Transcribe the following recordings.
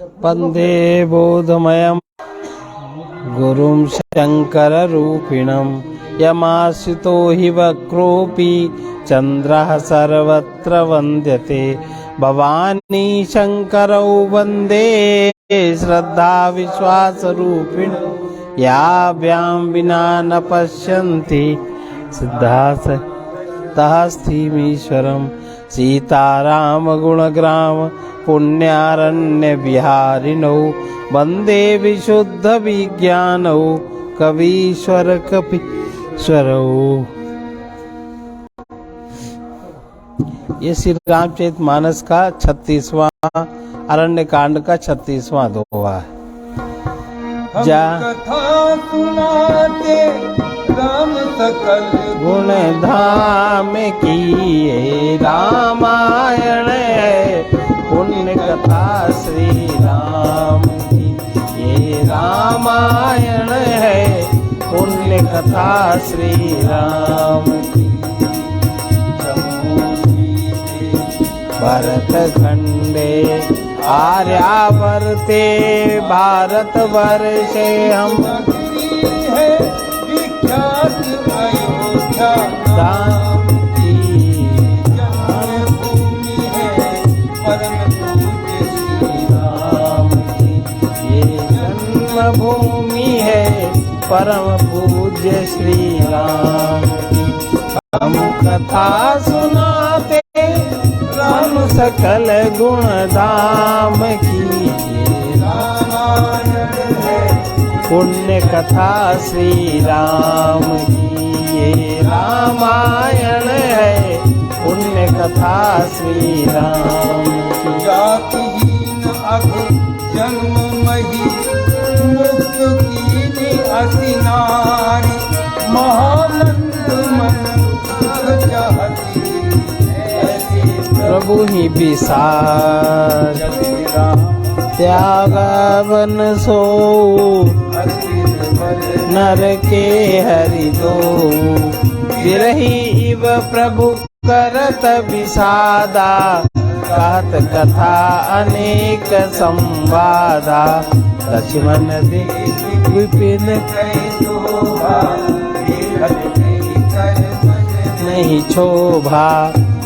वन्दे बोधमयं गुरुं शङ्कररूपिणं यमाश्रितो हि वक्रोऽपि चन्द्रः सर्वत्र वन्द्यते। भवानी शङ्करौ वन्दे श्रद्धा विश्वासरूपिण याभ्यां विना न पश्यन्ति सिद्धास्तः स्थीमीश्वरं। सीताराम गुणग्राम पुण्यारण्य विहारिणौ वन्दे विशुद्ध विज्ञानौ कवीश्वर कपीश्वरौ। ये श्री रामचरितमानस का 36वां अरण्य कांड का 36वां दोहा है। जा कथा सुनाते राम सकल गुण धाम किए रामायण है पुण्य कथा श्री राम की। ये रामायण है पुण्य कथा श्री राम की। भरत खंडे आर्यावर्ते भारत वर्षे हम है विख्यात अयोध्या राम की जन्मभूमि है परम पूज्य श्री राम की। ये जन्मभूमि है परम पूज्य श्री राम की। हम कथा सुनाते राम सकल गुण धाम की। रामायण है पुण्य कथा श्री राम की। ये रामायण है पुण्य कथा श्री राम की। जातिहीन अघ जन्म मही मुक्त कीनी अति नारी महानंद मन सुख चाहती ऐसी प्रभु ही विसार त्यागवन सो नर के हरि दो। विरही इव प्रभु करत विषादा कहत कथा अनेक संवादा। लक्ष्मण देख विपिन नहीं शोभा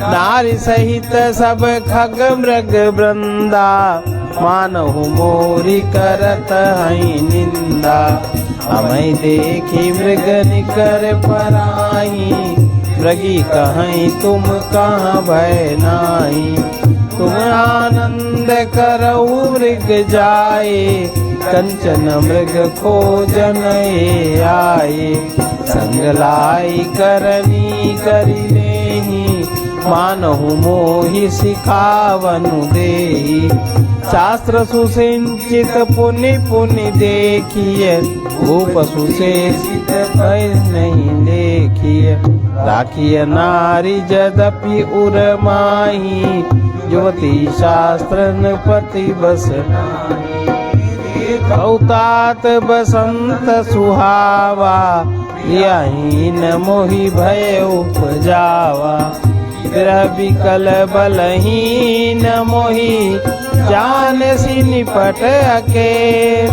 नारी सहित सब खग मृग वृंदा। मानहु मोरी करत हई निंदा हमें देखी मृग निकर पराई। मृगी कहीं तुम कहाँ भय नाई। तुम आनंद करऊ मृग जाए कंचन मृग खोजन आए। संग लाई करनी करी लेही मानहु मोहि सिखावनु देहि। शास्त्र सुसिंचित पुनि पुनि देखिए भूप सुशेषित नहीं देखिए। राखिय नारी जदपि उरमाही युवती शास्त्र पति बस। बहुतात बसंत सुहावा यहीन मोहि भय उपजावा। ग्रह विकल बलहीन मोहि जान सी निपट अकेल।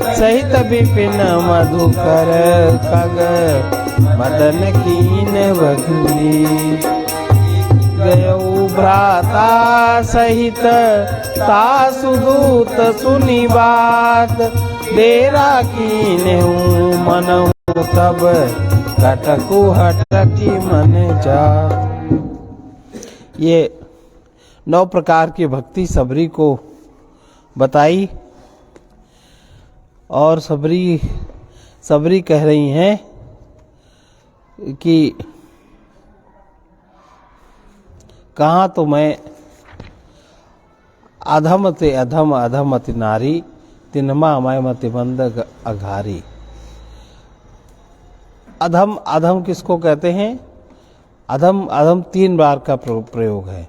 सहित विपिन मधुकर खग मदन कीन बघली। गयऊ भ्राता सहित तासुदूत सुनी बात। डेरा कीन्हु मनहु तब कटकु हटकी मन जात। ये 9 प्रकार की भक्ति सबरी को बताई और सबरी कह रही हैं कि कहाँ तो मैं अधम ते अधम अधमति नारी तिनमा मैं मति मंद अघारी। अधम अधम किसको कहते हैं? अधम अधम 3 बार का प्रयोग है।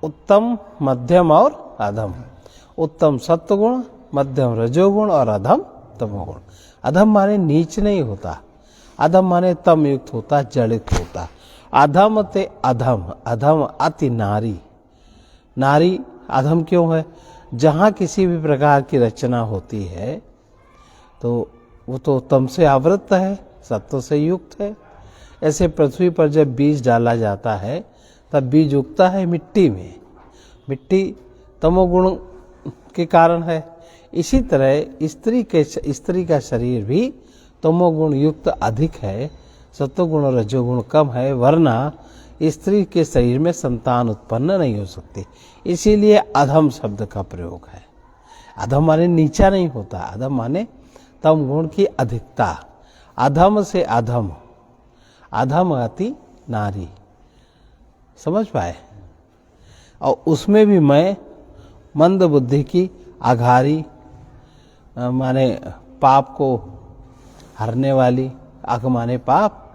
उत्तम मध्यम और अधम। उत्तम सत्वगुण मध्यम रजोगुण और अधम तमोगुण। अधम माने नीच नहीं होता, अधम माने तम युक्त होता, जड़ित होता। अधम ते अधम, अधम अति नारी। नारी अधम क्यों है? जहाँ किसी भी प्रकार की रचना होती है तो वो तो तम से आवृत है, सत्व से युक्त है। ऐसे पृथ्वी पर जब बीज डाला जाता है तब बीज उगता है मिट्टी में, मिट्टी तमोगुण के कारण है। इसी तरह स्त्री का शरीर भी तमोगुण युक्त अधिक है, सत्वगुण और रजोगुण कम है, वरना स्त्री के शरीर में संतान उत्पन्न नहीं हो सकती। इसीलिए अधम शब्द का प्रयोग है। अधम माने नीचा नहीं होता, अधम माने तम गुण की अधिकता। अधम से अधम, अधम अति नारी, समझ पाए। और उसमें भी मैं मंद बुद्धि की अघारी माने पाप को हरने वाली, अघ माने पाप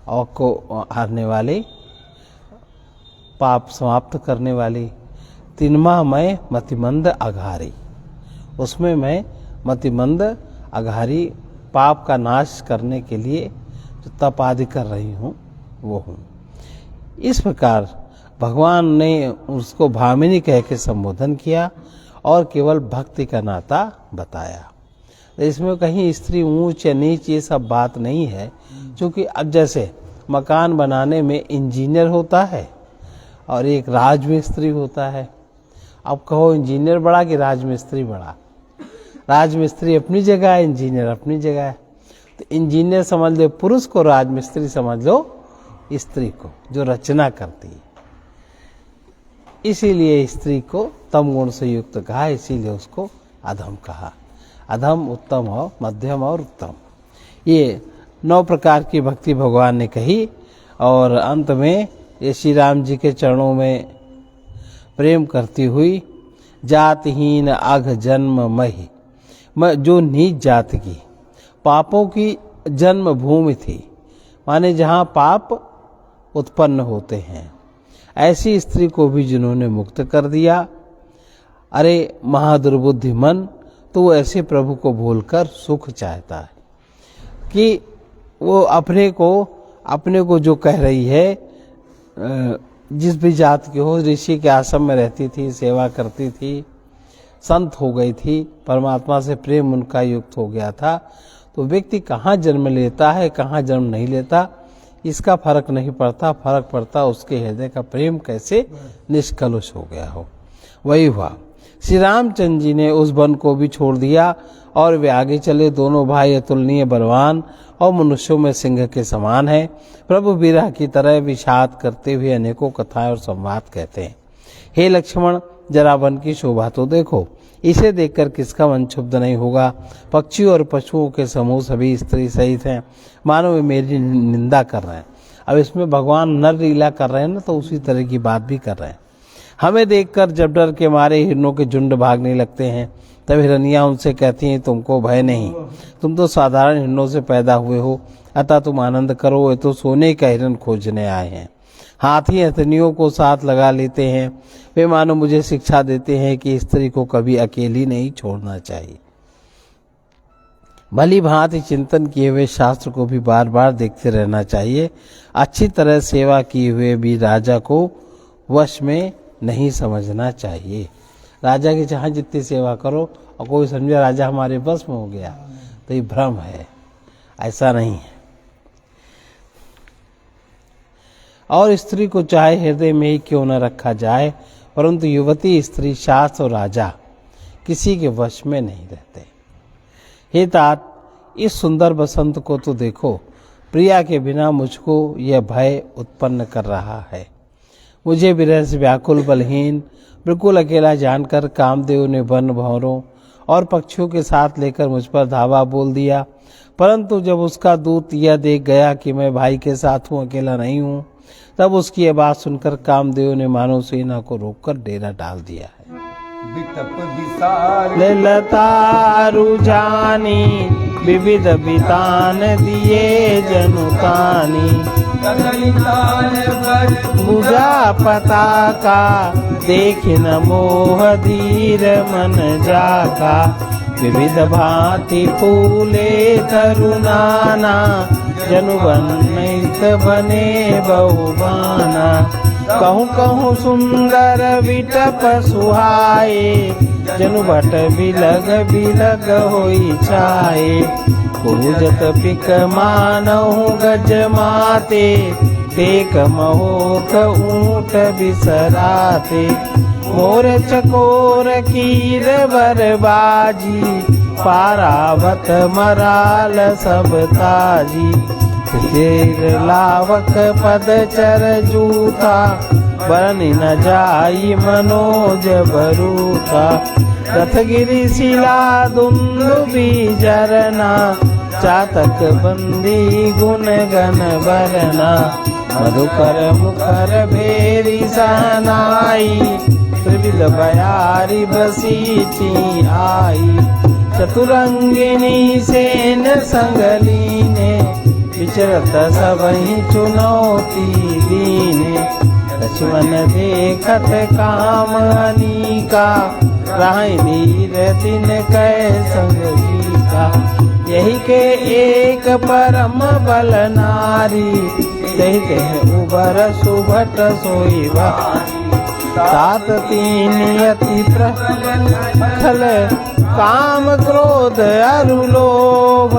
और को हरने वाली, पाप समाप्त करने वाली। तिनमा मैं मतिमंद अघारी, उसमें मैं मतिमंद अघारी पाप का नाश करने के लिए जो तप आदि कर रही हूँ वो हूँ। इस प्रकार भगवान ने उसको भामिनी कह के संबोधन किया और केवल भक्ति का नाता बताया। इसमें कहीं स्त्री ऊंच या नीच ये सब बात नहीं है, क्योंकि अब जैसे मकान बनाने में इंजीनियर होता है और एक राजमिस्त्री होता है। अब कहो इंजीनियर बड़ा कि राजमिस्त्री बड़ा? राजमिस्त्री अपनी जगह है, इंजीनियर अपनी जगह है। तो इंजीनियर समझ लो पुरुष को, राजमिस्त्री समझ लो स्त्री को जो रचना करती है। इसीलिए स्त्री को तम गुण से युक्त कहा, इसीलिए उसको अधम कहा। अधम, उत्तम और मध्यम और उत्तम, ये 9 प्रकार की भक्ति भगवान ने कही। और अंत में ये श्री राम जी के चरणों में प्रेम करती हुई, जातहीन अघ जन्म मही, जो नीच जात की पापों की जन्म भूमि थी, माने जहाँ पाप उत्पन्न होते हैं, ऐसी स्त्री को भी जिन्होंने मुक्त कर दिया। अरे महादुर्बुद्धि मन, तो वो ऐसे प्रभु को भूलकर सुख चाहता है कि वो अपने को जो कह रही है, जिस भी जात की हो, ऋषि के आश्रम में रहती थी, सेवा करती थी, संत हो गई थी, परमात्मा से प्रेम उनका युक्त हो गया था, तो व्यक्ति कहाँ जन्म लेता है कहाँ जन्म नहीं लेता इसका फर्क नहीं पड़ता। फर्क पड़ता उसके हृदय का प्रेम कैसे निष्कलुष हो गया हो। वही हुआ, श्री रामचंद्र जी ने उस वन को भी छोड़ दिया और वे आगे चले। दोनों भाई अतुलनीय बलवान और मनुष्यों में सिंह के समान है। प्रभु विरह की तरह विषाद करते हुए अनेकों कथाएं और संवाद कहते हैं। हे लक्ष्मण, जरा वन की शोभा तो देखो, इसे देखकर किसका मन क्षुब्ध नहीं होगा। पक्षियों और पशुओं के समूह सभी स्त्री सहित हैं, मानो वे मेरी निंदा कर रहे हैं। अब इसमें भगवान नर लीला कर रहे हैं ना, तो उसी तरह की बात भी कर रहे हैं। हमें देखकर जब डर के मारे हिरणों के झुंड भागने लगते हैं, तब हिरनियाँ उनसे कहती हैं, तुमको भय नहीं, तुम तो साधारण हिरणों से पैदा हुए हो, अतः तुम आनंद करो, ये तो सोने का हिरण खोजने आए हैं। हाथी हथनियों को साथ लगा लेते हैं। वे मानो मुझे शिक्षा देते हैं कि स्त्री को कभी अकेली नहीं छोड़ना चाहिए। भली भांति चिंतन किए हुए शास्त्र को भी बार बार देखते रहना चाहिए। अच्छी तरह सेवा किए हुए भी राजा को वश में नहीं समझना चाहिए। राजा की जहाँ जितनी सेवा करो और कोई समझे राजा हमारे बस में हो गया, तो ये भ्रम है, ऐसा नहीं है। और स्त्री को चाहे हृदय में ही क्यों न रखा जाए, परंतु युवती, स्त्री, शास्त्र और राजा किसी के वश में नहीं रहते। हे तात, इस सुंदर बसंत को तो देखो, प्रिया के बिना मुझको यह भय उत्पन्न कर रहा है। मुझे विरह से व्याकुल, बलहीन, बिल्कुल अकेला जानकर कामदेव ने वन भंवरों और पक्षियों के साथ लेकर मुझ पर धावा बोल दिया। परंतु जब उसका दूत यह देख गया कि मैं भाई के साथ हूँ, अकेला नहीं हूँ, तब उसकी यह बात सुनकर कामदेव ने मानव सेना को रोककर डेरा डाल दिया है। ललतारु जानी विविध बितान दिए जनुतानी, बुझा पताका देख न मोह धीर मन जाका, विविध भांति फूले तरुनाना, जनु बनित बने बहुबाना, कहूँ कहूँ सुंदर विटप सुहाए, जनु भट बिलग होई छाए। पूजत पिक मानहु गज माते, टेक महोक ऊंट बिसराते। मोर चकोर कीर बरबाजी, पारावत मराल सब ताजी। तेर लावक पद चर जूता, बरनि न जाई मनोज बरूता। रथगिरि शिला दुंदुबी जरना, चातक बंदी गुण गण बरना। मधुकर मुखर भेरी सहनाई, त्रिविध बयारी बसीची आई। चतुरंगिनी सेन संगलीने, विचरत सबहि चुनौती दीने। लक्ष्मण देखत काम अनीका, राहि धीर दिन कै संग जीका। यही के एक परम बल नारी, तहि तहि उबर सुभट सोई भारी। तात तीन अति प्रखल, काम क्रोध अरु लोभ।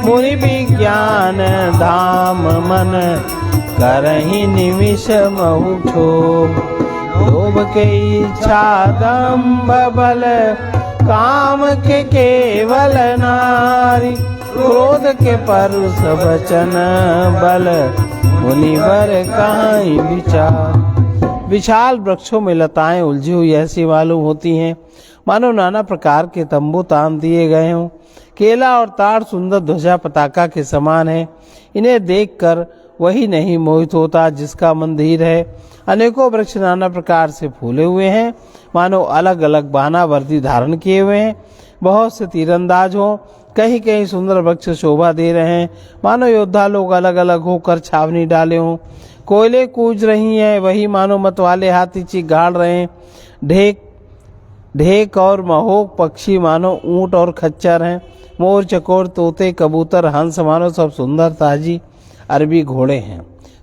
मुनि विज्ञान धाम मन, करहि निमिष महु क्षोभ। लोभ के इच्छा दंभ बल, काम के केवल नारी। क्रोध के परुष वचन बल, मुनिवर काहीं विचार। विशाल वृक्षों में लताएं उलझी हुई ऐसी मालूम होती हैं, मानो नाना प्रकार के तंबू तान दिए गए हों। केला और ताड़ सुंदर ध्वजा पताका के समान है। इन्हें देखकर वही नहीं मोहित होता जिसका मन धीर है। अनेकों वृक्ष नाना प्रकार से फूले हुए हैं, मानो अलग अलग बाना वर्दी धारण किए हुए हैं। बहुत से तीरंदाज हों, कहीं कहीं सुंदर वृक्ष शोभा दे रहे हैं, मानो योद्धा लोग अलग अलग होकर छावनी डाले हों। कोयले कूज रही हैं, वही मानो मतवाले हाथी चीख गाड़ रहे हैं। ढेक और महोक पक्षी मानो ऊंट और खच्चर हैं। मोर चकोर तोते कबूतर हंस मानो सब सुंदर ताजी अरबी घोड़े हैं।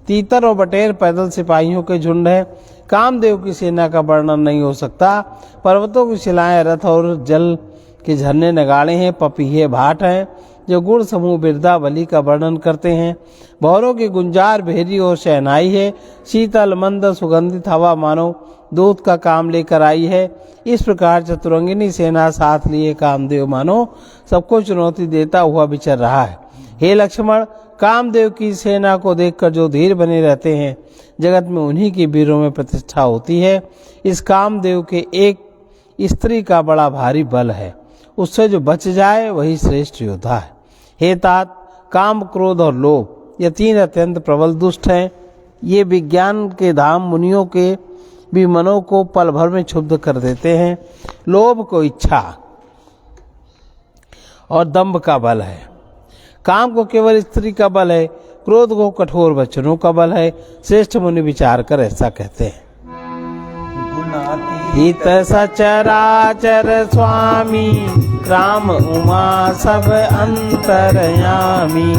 तीतर और बटेर पैदल सिपाहियों के झुंड हैं। कामदेव की सेना का वर्णन नहीं हो सकता। पर्वतों की शिलाएं रथ और जल के झरने नगाड़े हैं। पपीहे भाट हैं जो गुण समूह बिरदावली का वर्णन करते हैं। भौरों की गुंजार भेरी और शहनाई है। शीतल मंद सुगंधित हवा मानो दूध का काम लेकर आई है। इस प्रकार चतुरंगिनी सेना साथ लिए कामदेव मानो सबको चुनौती देता हुआ विचर रहा है। हे लक्ष्मण, कामदेव की सेना को देखकर जो धीर बने रहते हैं, जगत में उन्हीं की वीरों में प्रतिष्ठा होती है। इस कामदेव के एक स्त्री का बड़ा भारी बल है, उससे जो बच जाए वही श्रेष्ठ योद्धा है। हे तात, काम, क्रोध और लोभ ये तीन अत्यंत प्रबल दुष्ट हैं। ये विज्ञान के धाम मुनियों के भी मनों को पल भर में क्षुब्ध कर देते हैं। लोभ को इच्छा और दंभ का बल है। काम को केवल स्त्री का बल है। क्रोध को कठोर वचनों का बल है। श्रेष्ठ मुनि विचार कर ऐसा कहते हैं। हित सचराचर स्वामी, राम उमा सब अंतरयामी।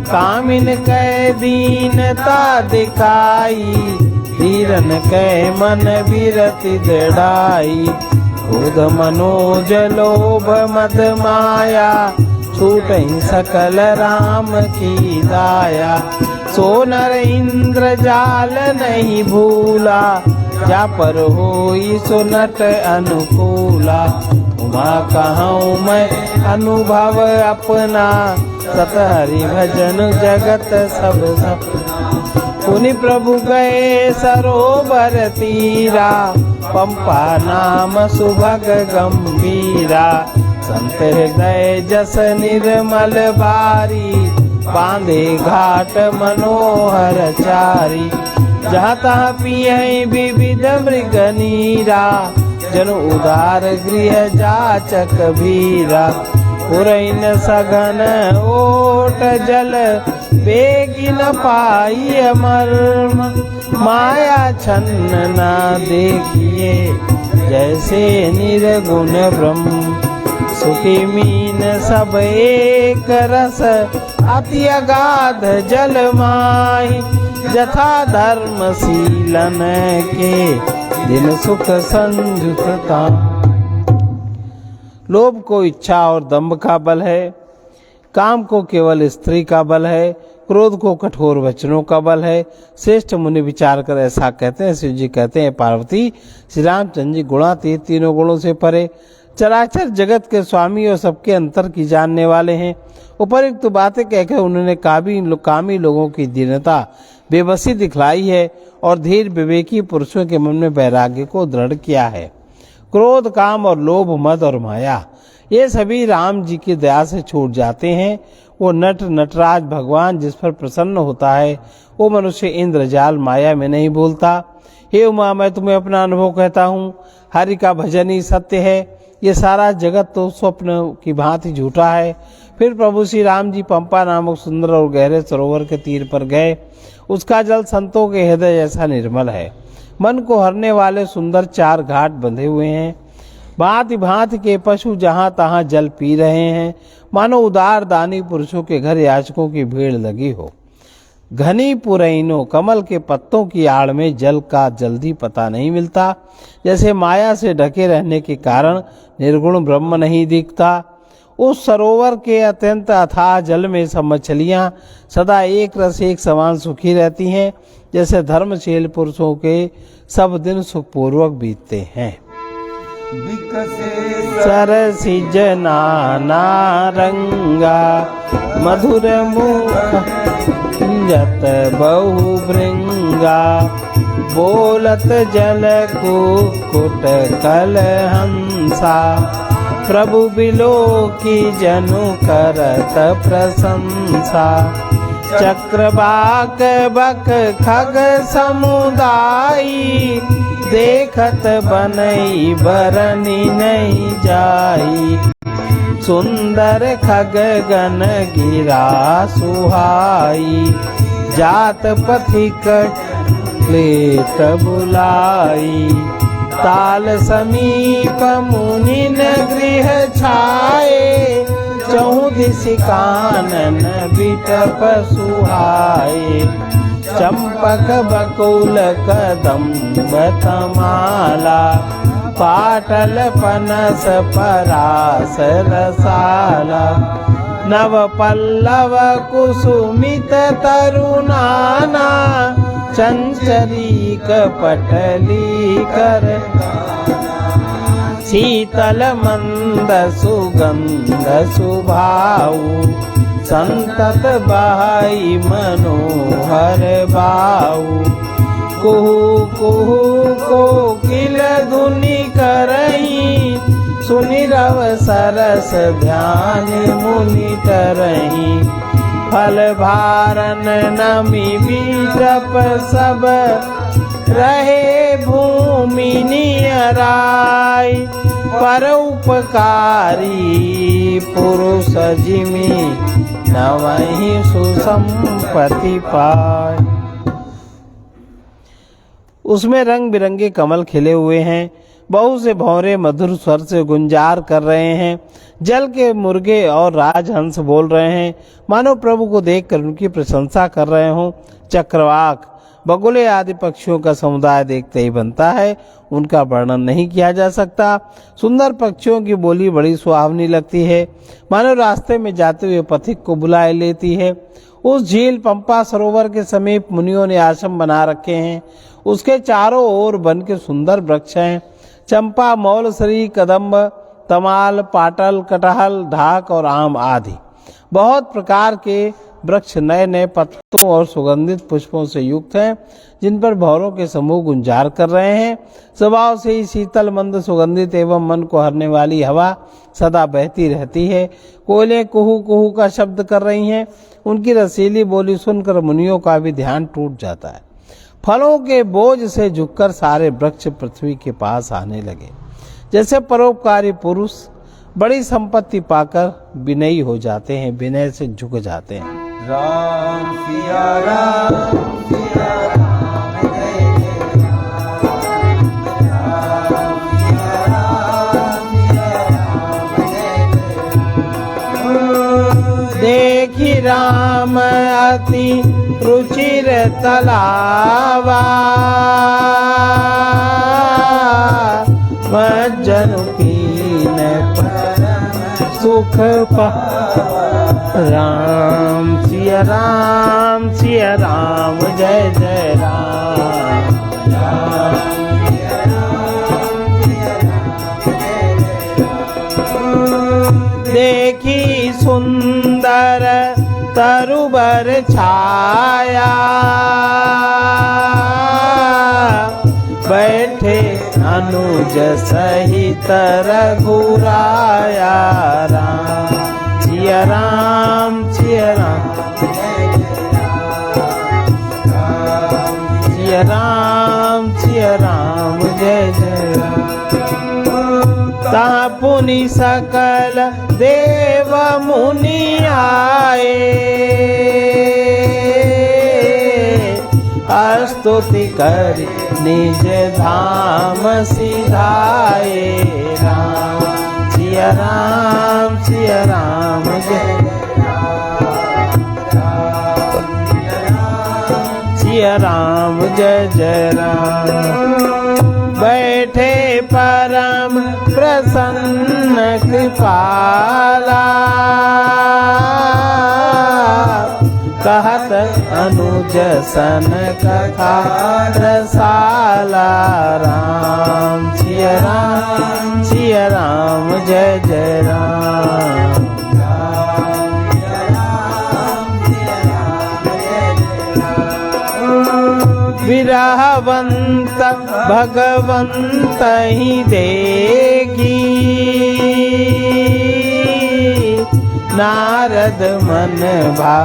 कामिन कै दीनता दिखाई, धीरन कै मन बिरति दृढ़ाई। क्रोध मनोज लोभ मद माया, छूटहि सकल राम की दाया। सो नर इंद्र जाल नहीं भूला, जा पर होई सुनत अनुकूला। उमा कहूँ मैं अनुभव अपना, सत हरि भजन जगत सब सपना। पुनि प्रभु गए सरोवर तीरा, पंपा नाम सुभग गंभीरा। संत हृदय जस निर्मल बारी, बांधे घाट मनोहर चारी। जहाँ तहाँ पियई विविध मृग नीरा, जन उदार गृह जाचक भीरा। पुरैन सघन ओट जल, बेगी न पाई मर्म। माया छन्न न देखिए, जैसे निर्गुण ब्रह्म। सुखी मीन सब एक रस, अति अगाध जल माही। यथा धर्मशीलन के दिन सुख संयुतता। लोभ को इच्छा और दंभ का बल है, काम को केवल स्त्री का बल है, क्रोध को कठोर वचनों का बल है। श्रेष्ठ मुनि विचार कर ऐसा कहते हैं। शिव जी कहते हैं, पार्वती श्री रामचंद्र जी गुणातीत, तीनों गुणों से परे, चराचर जगत के स्वामी और सबके अंतर की जानने वाले हैं। उपयुक्त बातें कहकर उन्होंने कामी लोगों की दीनता, बेबसी दिखलाई है और धीर विवेकी पुरुषों के मन में वैराग्य को दृढ़ किया है। क्रोध, काम और लोभ, मद और माया, ये सभी राम जी की दया से छूट जाते हैं। वो नटराज भगवान जिस पर प्रसन्न होता है, वो मनुष्य इंद्रजाल माया में नहीं भूलता। हे उमा, मैं तुम्हें अपना अनुभव कहता हूँ, हरि का भजन ही सत्य है। ये सारा जगत तो स्वप्न की भांति झूठा है। फिर प्रभु श्री राम जी पंपा नामक सुंदर और गहरे सरोवर के तीर पर गए। उसका जल संतों के हृदय जैसा निर्मल है। मन को हरने वाले सुंदर 4 घाट बंधे हुए हैं। भांति भांति के पशु जहां तहां जल पी रहे हैं, मानो उदार दानी पुरुषों के घर याचकों की भीड़ लगी हो। घनी पुरैनों, कमल के पत्तों की आड़ में जल का जल्दी पता नहीं मिलता। जैसे माया से ढके रहने के कारण निर्गुण ब्रह्म नहीं दिखता। उस सरोवर के अत्यंत अथाह जल में सब मछलियां सदा एक रस एक समान सुखी रहती हैं। जैसे धर्मशील पुरुषों के सब दिन सुखपूर्वक बीतते हैं। सरसिज नाना रंगा मधुर मुख जत बहु भृंगा, बोलत जल कुक्कुट कल हंसा, प्रभु बिलो की जनु करत प्रशंसा। चक्रवाक बक खग समुदायी, देखत बनई बरनी नहीं जाई। सुंदर खग गन गिरा सुहाई, जात पथिक लेत बुलाई। ताल समीप मुनिन गृह छाए, चौदिसि कानन बिटप सुहाए। चंपक बकुल कदम्ब तमाला, पाटल पनस परास रसाला। नव पल्लव कुसुमित तरुनाना, चंचरीक पटली कर। शीतल मंद सुगंध सुभाऊ, संतत बहाई मनोहर बाऊ। कुहू कुहू कोकिल धुनि करही, सुनि रव सरस ध्यान मुनि तरही। फल भारन नमी बीजप सब, रहे भूमि नियराय। पर उपकारी पुरुष जिमि, नवहि सुसंपत्ति पाय। उसमें रंग बिरंगे कमल खिले हुए हैं। बहुत से भौरे मधुर स्वर से गुंजार कर रहे हैं। जल के मुर्गे और राजहंस बोल रहे हैं, मानो प्रभु को देखकर उनकी प्रशंसा कर रहे हों। चक्रवाक, बगुले आदि पक्षियों का समुदाय देखते ही बनता है, उनका वर्णन नहीं किया जा सकता। सुंदर पक्षियों की बोली बड़ी सुहावनी लगती है, मानो रास्ते में जाते हुए पथिक को बुलाए लेती है। उस झील पंपा सरोवर के समीप मुनियों ने आश्रम बना रखे हैं। उसके चारों ओर वन के सुंदर वृक्ष हैं। चंपा, मौलसरी, कदम्ब, तमाल, पाटल, कटहल, ढाक और आम आदि बहुत प्रकार के वृक्ष नए नए पत्तों और सुगंधित पुष्पों से युक्त हैं, जिन पर भौरों के समूह गुंजार कर रहे हैं। स्वभाव से ही शीतल मंद सुगंधित एवं मन को हरने वाली हवा सदा बहती रहती है। कोयलें कुहू कुहू का शब्द कर रही हैं। उनकी रसीली बोली सुनकर मुनियों का भी ध्यान टूट जाता है। फलों के बोझ से झुककर सारे वृक्ष पृथ्वी के पास आने लगे। जैसे परोपकारी पुरुष बड़ी संपत्ति पाकर विनयी हो जाते हैं, विनय से झुक जाते हैं। राम सिया राम सिया राम जय जय राम सिया राम जय जय। देखी राम अति रुचिर तलावा मज्जन पीन सुख राम सिया राम जय जय राम देखी सुंदर तरुबर छाया बैठे अनुज सहित रघुराया राम सिया राम सिया राम जय जय राम तापुनि सकल देव मुनि आए स्तुति करि निज धाम सिधाए राम सिया राम जय सिया राम जय जय राम बैठे परम प्रसन्न कृपाला कहत अनुज सन कथा रसाला राम सिया राम जय जय राम विरहवंत भगवंत ही देगी नारद मन भा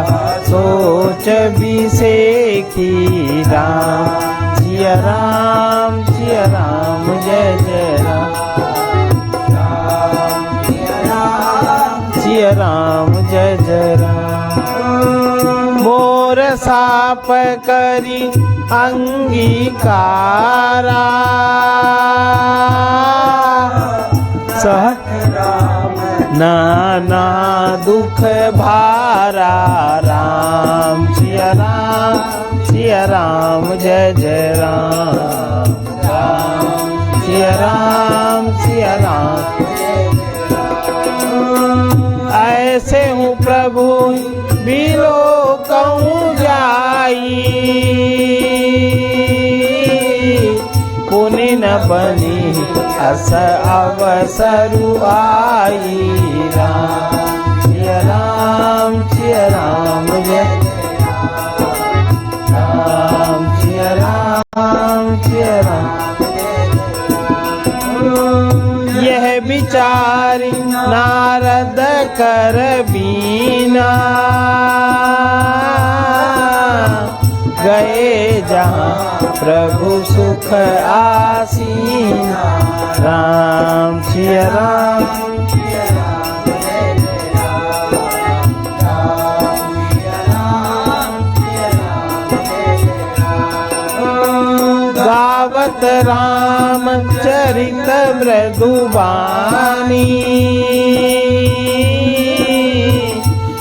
सोच बिसेखी राम सिया राम जय जय राम सिया राम जय जय राम मोर साप करी अंगीकारा सह नाना दुख भारा राम सिया राम जय जय राम सिया राम ऐसे हूँ प्रभु बिलो कहूँ जाई पुनि न बनी अस अवसरु आई राम सिया राम जय राम सिया राम यह विचारी नारद कर बीना गए जहाँ प्रभु सुख आसीना राम सिया राम गावत राम चरित मृदुबानी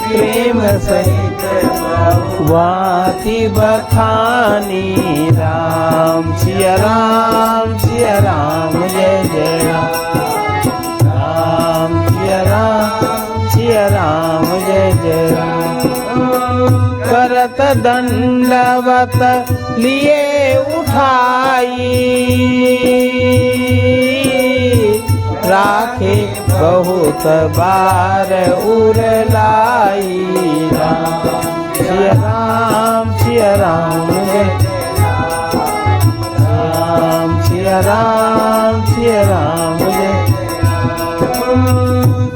प्रेम सहित वाति बखानी राम सिया राम जय जय राम सिया राम जय जय राम करत दंडवत लिए उठाई राखे बहुत बार उरलाई राम सिया राम सिया राम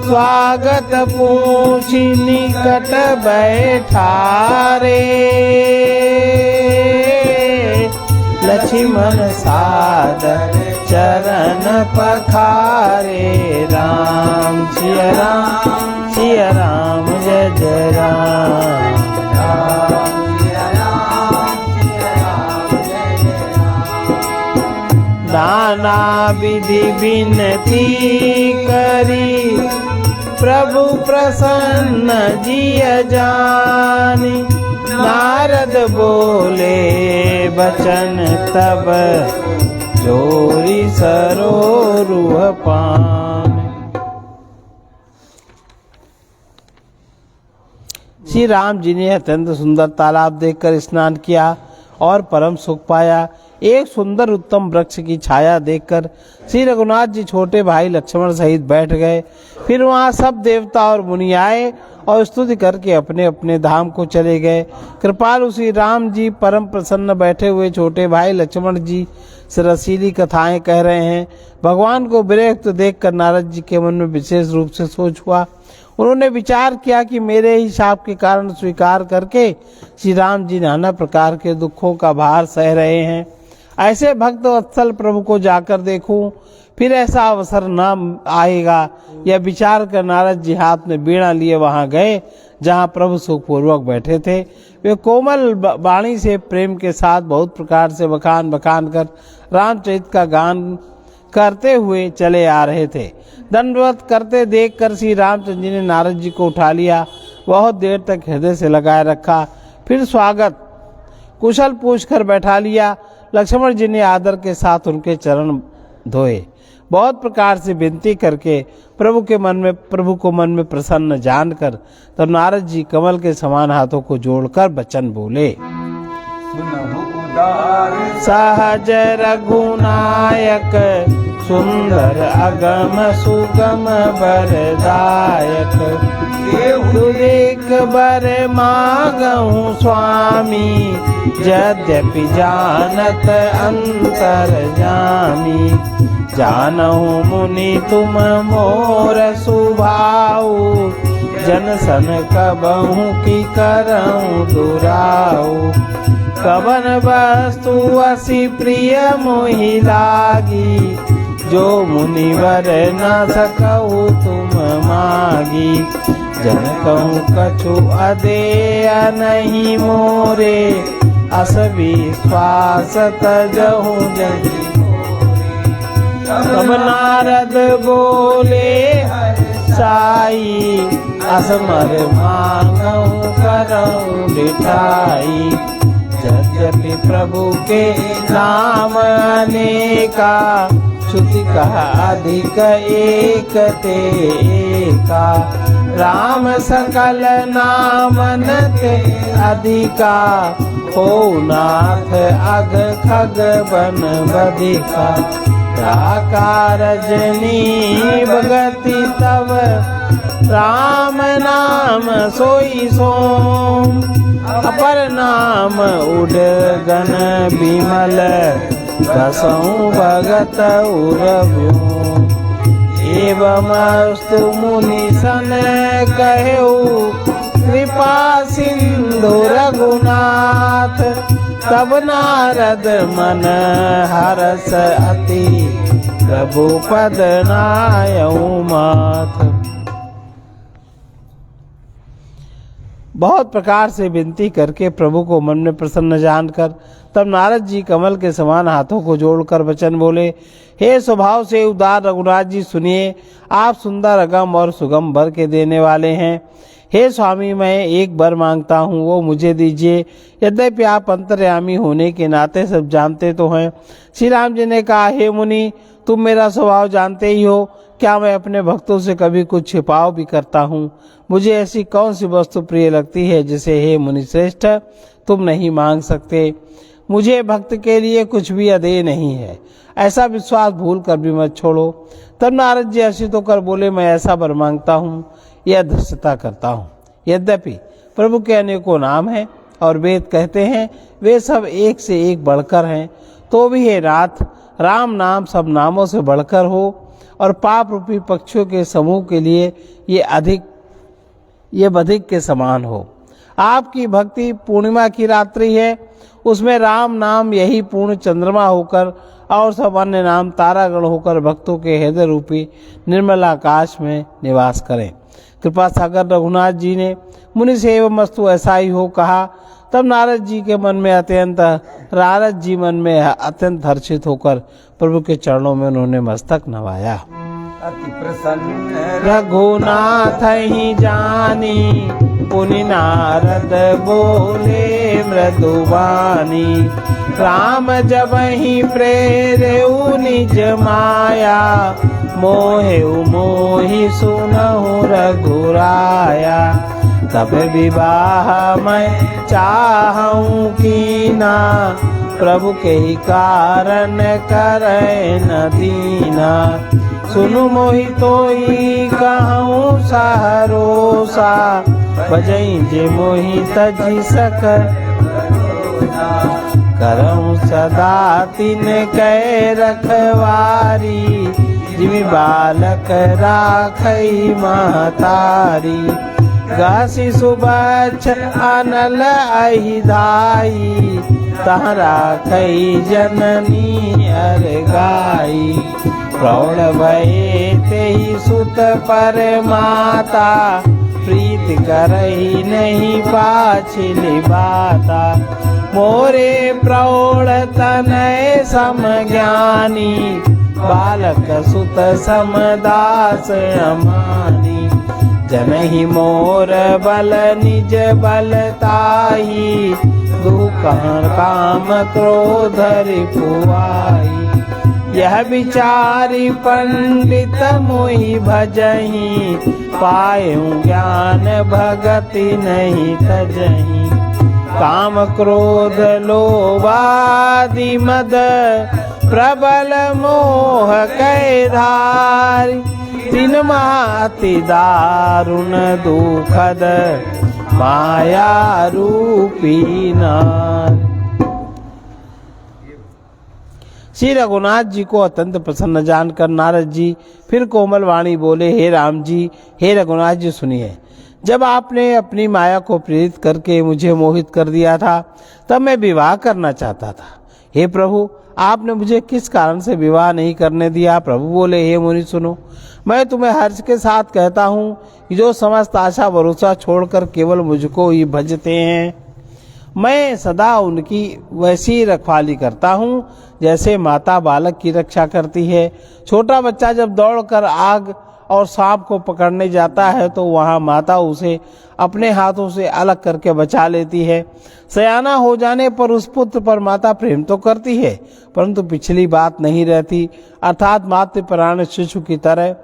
स्वागत पूछ निकट बैठारे लक्ष्मण सादर चरण पखारे राम सिया राम जय जय राम नाना विधि विनती करी प्रभु प्रसन्न जिय जानी। नारद बोले बचन तब जोरी सरोरुह पान। श्री राम जी ने अत्यंत सुंदर तालाब देखकर स्नान किया और परम सुख पाया। एक सुंदर उत्तम वृक्ष की छाया देखकर श्री रघुनाथ जी छोटे भाई लक्ष्मण सहित बैठ गए। फिर वहाँ सब देवता और मुनि आए और स्तुति करके अपने अपने धाम को चले गए। कृपालु श्री राम जी परम प्रसन्न बैठे हुए छोटे भाई लक्ष्मण जी से रसीली कथाएं कह रहे हैं। भगवान को विरक्त देखकर नारद जी के मन में विशेष रूप से सोच हुआ। उन्होंने विचार किया कि मेरे ही शाप के कारण स्वीकार करके श्री राम जी नाना प्रकार के दुखों का भार सह रहे हैं। ऐसे भक्त वत्सल प्रभु को जाकर देखूं, फिर ऐसा अवसर न आएगा। यह विचार कर नारद जी हाथ में बीड़ा लिए वहां गए जहां प्रभु सुखपूर्वक बैठे थे। वे कोमल वाणी से प्रेम के साथ बहुत प्रकार से बखान बखान कर रामचरित का गान करते हुए चले आ रहे थे। दंडवत करते देखकर श्री रामचंद्र जी ने नारद जी को उठा लिया, बहुत देर तक हृदय से लगाए रखा, फिर स्वागत कुशल पूछकर बैठा लिया। लक्ष्मण जी ने आदर के साथ उनके चरण धोए, बहुत प्रकार से विनती करके प्रभु को मन में प्रसन्न जानकर तब नारद जी कमल के समान हाथों को जोड़कर वचन बोले। सहज रघुनायक सुंदर अगम सुगम बरदायक। एक बर मांगहु स्वामी यद्यपि जानत अंतर जामी। जानहु मुनि तुम मोर सुभाऊ जन सन कबहु की करऊं दुराऊ। कवन वस्तु असी प्रिय मोहि लागी जो मुनिवर न सकहु तुम मागी। जन कहूँ कछु अदेय नहीं मोरे अस विश्वास तजहु जनि। तब नारद बोले साई असमर मांगहु करऊं लिटाई। यद्यपि प्रभु के नाम अनेका श्रुति कहा अधिक एक ते एका। राम सकल नामन ते अधिका हो नाथ अग खग बन बधिका। प्राकार जनी भगति तव राम नाम सोई सोम। अपर नाम उडगन बिमल दसऊं भगत उरव्योम। एवमस्तु मुनि सन कहु कृपा सिंधु रघुनाथ। तब नारद मन हरस अति प्रभु पद नायऊ माथ। बहुत प्रकार से विनती करके प्रभु को मन में प्रसन्न जानकर तब नारद जी कमल के समान हाथों को जोड़कर वचन बोले। हे स्वभाव से उदार रघुनाथ जी सुनिए, आप सुंदर अगम और सुगम वर के देने वाले हैं। हे स्वामी, मैं एक वर मांगता हूँ, वो मुझे दीजिए। यद्यपि आप अंतर्यामी होने के नाते सब जानते तो हैं। श्री राम जी ने कहा, हे मुनि, तुम मेरा स्वभाव जानते ही हो। क्या मैं अपने भक्तों से कभी कुछ छिपाव भी करता हूँ? मुझे ऐसी कौन सी वस्तु प्रिय लगती है जिसे हे मुनि श्रेष्ठ तुम नहीं मांग सकते? मुझे भक्त के लिए कुछ भी अदेय नहीं है, ऐसा विश्वास भूल कर भी मत छोड़ो। तब नारद जी हर्षित होकर बोले, मैं ऐसा वर मांगता हूँ, यह धृष्टता करता हूँ। यद्यपि प्रभु के अनेकों नाम हैं और वेद कहते हैं वे सब एक से एक बढ़कर हैं, तो भी हे नाथ, राम नाम सब नामों से बढ़कर हो और पाप रूपी पक्षियों के समूह के लिए ये बधिक के समान हो। आपकी भक्ति पूर्णिमा की रात्रि है, उसमें राम नाम यही पूर्ण चंद्रमा होकर और सब अन्य नाम तारागण होकर भक्तों के हृदय रूपी निर्मल आकाश में निवास करें। कृपा सागर रघुनाथ जी ने मुनि से एवं वस्तु ऐसा ही हो कहा। तब नारद जी मन में अत्यंत हर्षित होकर प्रभु के चरणों में उन्होंने मस्तक नवाया। अति प्रसन्न रघुनाथ ही जानी, पुनि नारद बोले मृदुवानी। राम जब ही प्रेरऊ निज माया, मोहेउ मोहि सुनहु रघुराया। तब विवाह मैं चाहूं कीना, प्रभु के कारण करे न दीना। सुनु मोहि तोई कहूँ सहरोसा, बजई जे मोहि तजी सक करऊँ सदा तिन कै रखवारी। जिमि बालक राखई महतारी, गासी सुबछ अनल अहिदाई। तहाँ राखई जननी अर गाई। प्रौढ़ भये तेहि सुत पर माता, प्रीत करई नहीं पाछिली बाता। मोरे प्रौढ़ तनय समज्ञानी, बालक सुत समदास अमानी। जनहि मोर बल निज बलताई, दुकान काम क्रोध रिपुआई। यह विचारी पंडित मोहि भजहि, पायऊं ज्ञान भगति नहीं तजहि। काम क्रोध लोभादि मद, प्रबल मोह कै धारी। तीन माति दारुण दुखद, माया रूपी नार। श्री रघुनाथ जी को अत्यंत प्रसन्न जानकर नारद जी फिर कोमल वाणी बोले, हे राम जी, हे रघुनाथ जी सुनिए। जब आपने अपनी माया को प्रेरित करके मुझे मोहित कर दिया था, तब मैं विवाह करना चाहता था। हे प्रभु, आपने मुझे किस कारण से विवाह नहीं करने दिया? प्रभु बोले, हे मुनि सुनो, मैं तुम्हें हर्ष के साथ कहता हूँ कि जो समस्त आशा भरोसा छोड़कर केवल मुझको ही भजते हैं, मैं सदा उनकी वैसी रखवाली करता हूँ जैसे माता बालक की रक्षा करती है। छोटा बच्चा जब दौड़कर आग और सांप को पकड़ने जाता है तो वहाँ माता उसे अपने हाथों से अलग करके बचा लेती है। सयाना हो जाने पर उस पुत्र पर माता प्रेम तो करती है, परंतु पिछली बात नहीं रहती, अर्थात मातृ प्राण शिशु की तरह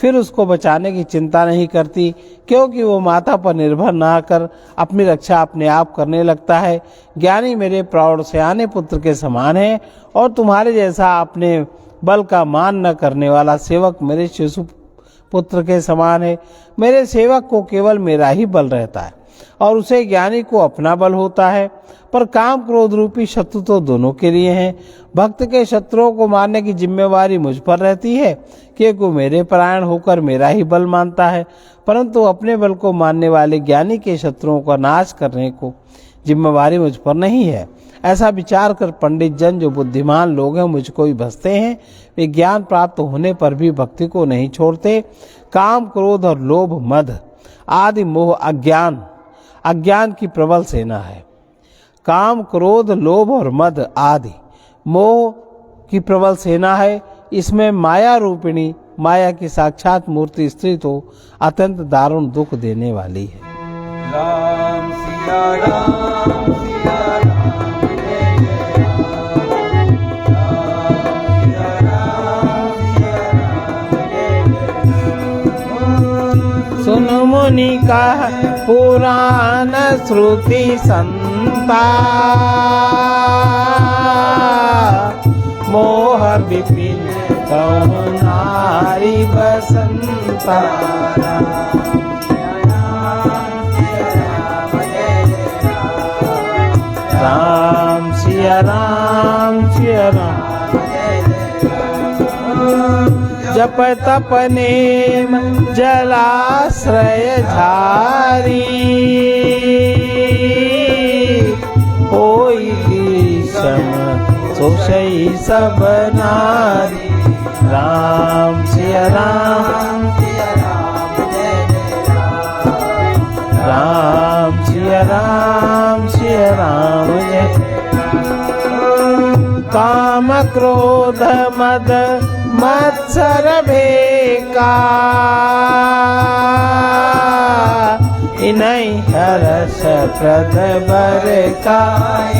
फिर उसको बचाने की चिंता नहीं करती, क्योंकि वो माता पर निर्भर ना कर अपनी रक्षा अपने आप करने लगता है। ज्ञानी मेरे प्रौढ़ सयाने पुत्र के समान है, और तुम्हारे जैसा अपने बल का मान न करने वाला सेवक मेरे शिशु पुत्र के समान है। मेरे सेवक को केवल मेरा ही बल रहता है, और उसे ज्ञानी को अपना बल होता है। पर काम क्रोध रूपी शत्रु तो दोनों के लिए हैं। भक्त के शत्रुओं को मारने की जिम्मेवारी मुझ पर रहती है, क्योंकि मेरे परायण होकर मेरा ही बल मानता है, परंतु अपने बल को मानने वाले ज्ञानी के शत्रुओं का नाश करने को जिम्मेवारी मुझ पर नहीं है। ऐसा विचार कर पंडित जन, जो बुद्धिमान लोग हैं, मुझको ही भजते हैं। वे ज्ञान प्राप्त होने पर भी भक्ति को नहीं छोड़ते। काम क्रोध और लोभ मद आदि मोह अज्ञान की प्रबल सेना है। काम क्रोध लोभ और मद आदि मोह की प्रबल सेना है। इसमें माया रूपिणी, माया की साक्षात मूर्ति स्त्री तो अत्यंत दारुण दुख देने वाली है। राम सिया राम सिया राम, सुन मुनि का पुराण श्रुति संता, मोह विपिन कहु नारी बसंता। राम सिया राम सिया राम, जप तप नेम जलाश्रय झारी, होई सम सोषई सब नारी। राम सिया राम, राम सिया राम सिया राम जय। काम क्रोध मद मत्सर भेक, का, इन्हीं हर्ष प्रद बर का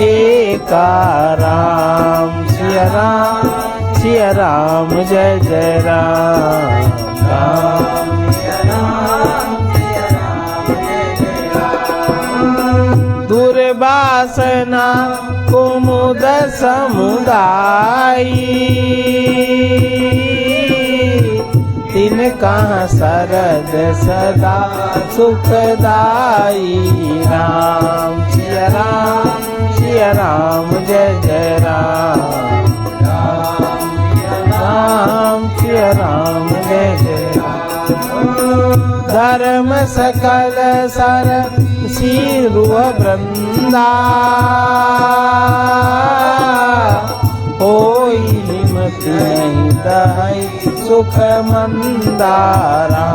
एका राम। सिया राम सिया राम जय जय राम। राम सिया राम जय जय राम। दुर्वासना कुमुद समुदायी, तिनका शरद सदा सुखदाई। राम सिया राम जय जय राम। राम सिया राम जय जय राम। धर्म सकल सर शीरुव वृंदा, होई हिमति नहीं दहई सुख मंदारा।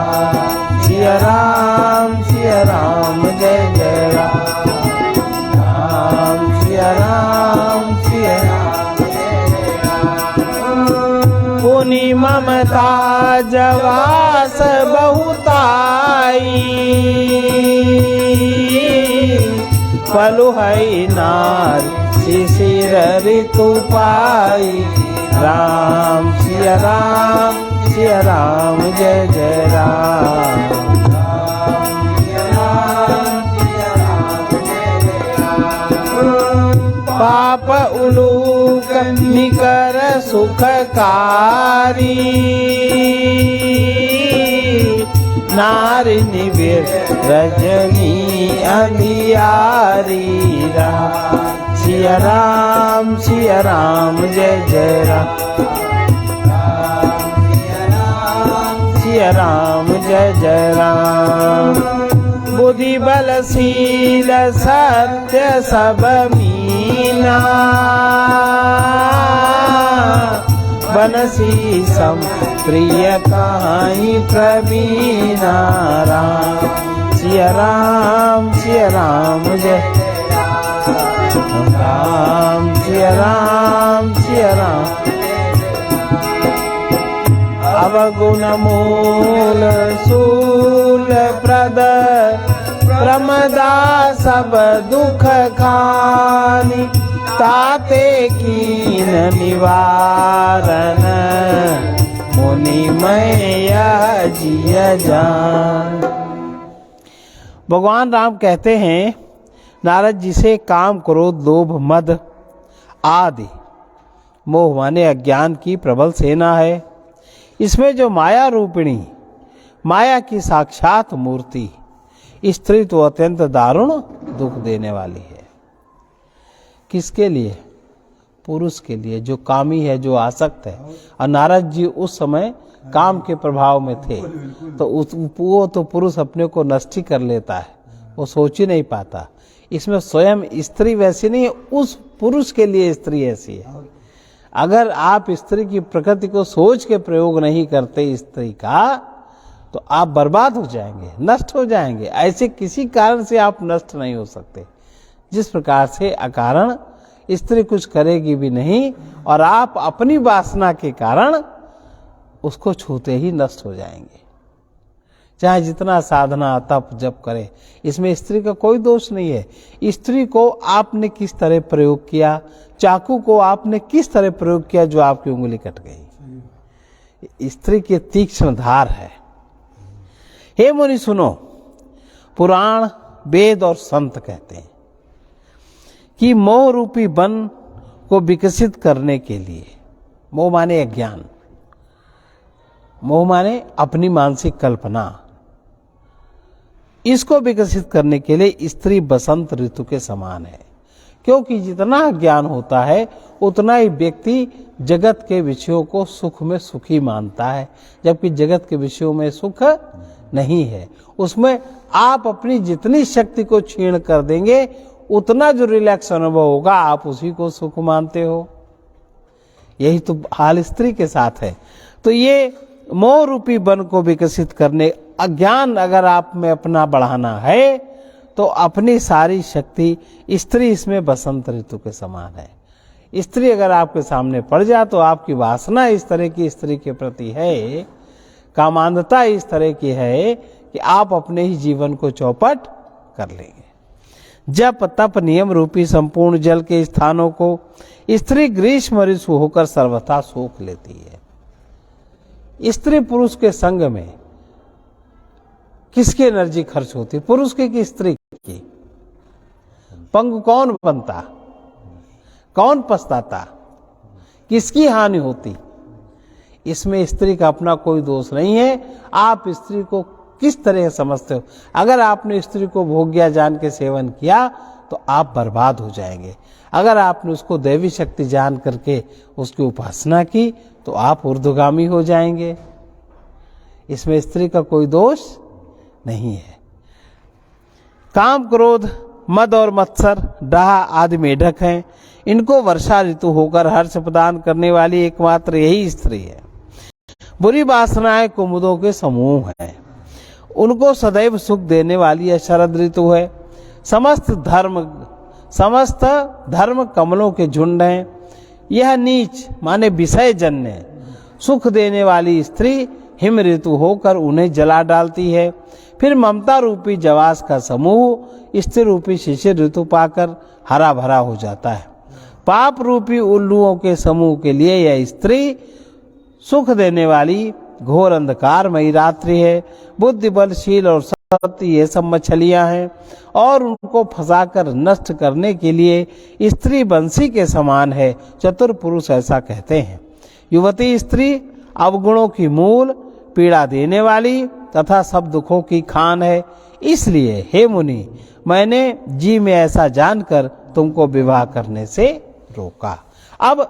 सिया राम जय जय राम। राम सिया राम जय जय राम। पुनि ममता जवास बहुताई, पलु है नार शिशिर ऋतु पाई। राम सिया राम जय जय राम। राम सिया राम जय जय राम। पाप उलूक निकर सुखकारी, नारी निवेद रजनी अंधियारी। राम सिया राम जय जय राम। सिया राम जय जय राम। बुद्धि बलशील सत्य सब मीना, बनसी सम प्रिय काई प्रवीणा। राम सिया राम जय। राम सिया राम अवगुण मूल सूल प्रद, प्रमदा सब दुख खानी। ताते कीन निवारण, मुनि मैं जिय जान। भगवान राम कहते हैं, नारद जी से काम क्रोध लोभ मद आदि मोह माने अज्ञान की प्रबल सेना है। इसमें जो माया रूपिणी, माया की साक्षात मूर्ति स्त्री तो अत्यंत दारुण दुख देने वाली है। किसके लिए? पुरुष के लिए, जो कामी है, जो आसक्त है। और नारद जी उस समय काम के प्रभाव में थे, तो वो तो पुरुष अपने को नष्ट कर लेता है, वो सोच ही नहीं पाता। इसमें स्वयं स्त्री वैसी नहीं है, उस पुरुष के लिए स्त्री ऐसी है। अगर आप स्त्री की प्रकृति को सोच के प्रयोग नहीं करते स्त्री का, तो आप बर्बाद हो जाएंगे, नष्ट हो जाएंगे। ऐसे किसी कारण से आप नष्ट नहीं हो सकते। जिस प्रकार से अकारण स्त्री कुछ करेगी भी नहीं, और आप अपनी वासना के कारण उसको छूते ही नष्ट हो जाएंगे। चाहे जितना साधना तप जप करे, इसमें स्त्री का कोई दोष नहीं है। स्त्री को आपने किस तरह प्रयोग किया, चाकू को आपने किस तरह प्रयोग किया जो आपकी उंगली कट गई, स्त्री की तीक्ष्ण धार है। हे मुनि सुनो, पुराण वेद और संत कहते हैं कि मोह रूपी वन को विकसित करने के लिए, मोह माने अज्ञान, मोह माने अपनी मानसिक कल्पना, इसको विकसित करने के लिए स्त्री बसंत ऋतु के समान है। क्योंकि जितना ज्ञान होता है उतना ही व्यक्ति जगत के विषयों को सुख में सुखी मानता है, जबकि जगत के विषयों में सुख नहीं है। उसमें आप अपनी जितनी शक्ति को क्षीण कर देंगे, उतना जो रिलैक्स अनुभव होगा आप उसी को सुख मानते हो। यही तो हाल स्त्री के साथ है। तो ये मोह रूपी वन को विकसित करने, अज्ञान अगर आप में अपना बढ़ाना है तो अपनी सारी शक्ति, स्त्री इसमें बसंत ऋतु के समान है। स्त्री अगर आपके सामने पड़ जाए तो आपकी वासना इस तरह की स्त्री के प्रति है कामांधता इस तरह की है कि आप अपने ही जीवन को चौपट कर लेंगे। जप तप नियम रूपी संपूर्ण जल के स्थानों को स्त्री ग्रीष्म ऋतु होकर सर्वथा सोख लेती है। स्त्री पुरुष के संग में किसकी एनर्जी खर्च होती? पुरुष की कि स्त्री की? पंग कौन बनता, कौन पछताता, किसकी हानि होती? इसमें स्त्री का अपना कोई दोष नहीं है। आप स्त्री को किस तरह समझते हो? अगर आपने स्त्री को भोग्या जान के सेवन किया तो आप बर्बाद हो जाएंगे। अगर आपने उसको दैवी शक्ति जान करके उसकी उपासना की तो आप ऊर्ध्वगामी हो जाएंगे। इसमें स्त्री का कोई दोष नहीं है। काम क्रोध मद और मत्सर डाह आदि मेढक हैं। इनको वर्षा ऋतु होकर हर्ष प्रदान करने वाली एकमात्र यही स्त्री है। बुरी वासनाएं कुमुदों के समूह हैं। उनको सदैव सुख देने वाली यह शरद ऋतु है। समस्त धर्म कमलों के झुंड हैं। यह नीच माने विषय जन्य सुख देने वाली स्त्री हिम ऋतु होकर उन्हें जला डालती है। फिर ममता रूपी जवास का समूह स्त्री रूपी शिशिर ऋतु पाकर हरा भरा हो जाता है। पाप रूपी उल्लुओं के समूह के लिए यह स्त्री सुख देने वाली घोर अंधकारमयी रात्रि है। बुद्धि बल शील और सत्य ये सब मछलियां हैं और उनको फंसाकर नष्ट करने के लिए स्त्री बंसी के समान है। चतुर पुरुष ऐसा कहते हैं। युवती स्त्री अवगुणों की मूल, पीड़ा देने वाली तथा सब दुखों की खान है। इसलिए हे मुनि, मैंने जी में ऐसा जानकर तुमको विवाह करने से रोका। अब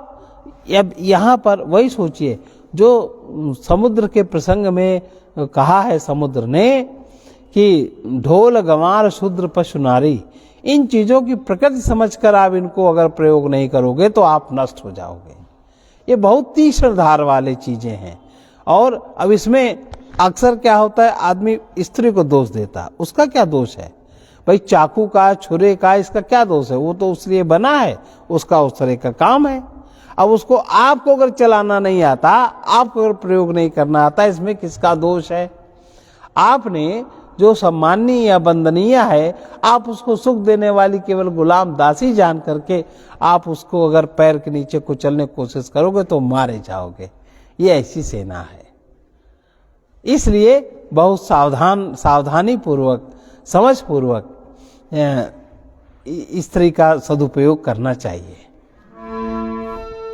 यहाँ पर वही सोचिए जो समुद्र के प्रसंग में कहा है समुद्र ने कि ढोल गंवार शूद्र पशु नारी, इन चीजों की प्रकृति समझकर आप इनको अगर प्रयोग नहीं करोगे तो आप नष्ट हो जाओगे। ये बहुत तीक्ष्ण धार वाले चीजें हैं। और अब इसमें अक्सर क्या होता है, आदमी स्त्री को दोष देता। उसका क्या दोष है भाई? चाकू का, छुरे का, इसका क्या दोष है? वो तो उसलिए बना है, उसका उस तरह का काम है। अब उसको आपको अगर चलाना नहीं आता, आपको अगर प्रयोग नहीं करना आता, इसमें किसका दोष है? आपने जो सम्माननीय या वंदनीय है, आप उसको सुख देने वाली केवल गुलाम दासी जान करके आप उसको अगर पैर के नीचे कुचलने की कोशिश करोगे तो मारे जाओगे। ये ऐसी सेना है। इसलिए बहुत सावधानी पूर्वक, समझ पूर्वक स्त्री का सदुपयोग करना चाहिए।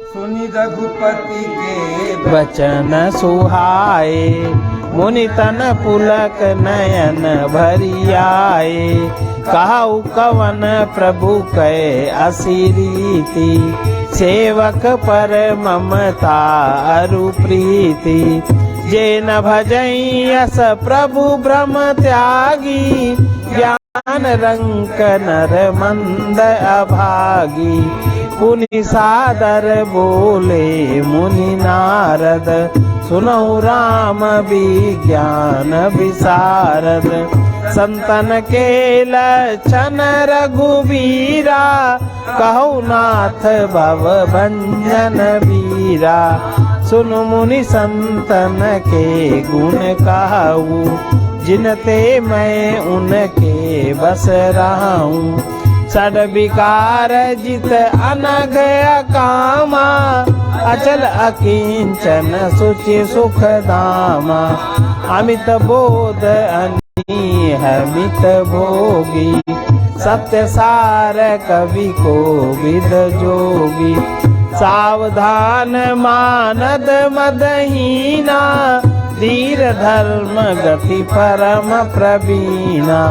सुनि रघुपति के वचन सुहाए, मुनि तन पुलक नयन भरियाए। कहु कवन प्रभु कै असिरीति, सेवक पर ममता अरु प्रीति। जे न भजई अस प्रभु ब्रह्म त्यागी, ज्ञान रंक नर मंद अभागी। पुनि सादर बोले मुनि नारद, सुनौ राम विज्ञान विसारद। संतन के लक्षण रघुबीरा, कहु नाथ भव भंजन वीरा। सुन मुनि संतन के गुण कहूँ, जिनते मैं उनके बस रहूं। सड विकार जित अनघ कामा, अचल अकिंचन सुचि सुख धामा। अमित बोध अनीह मित भोगी, सत्य सार कवि को विद जोगी। सावधान मानद मदहीना, धीर धर्म गति परम प्रवीणा।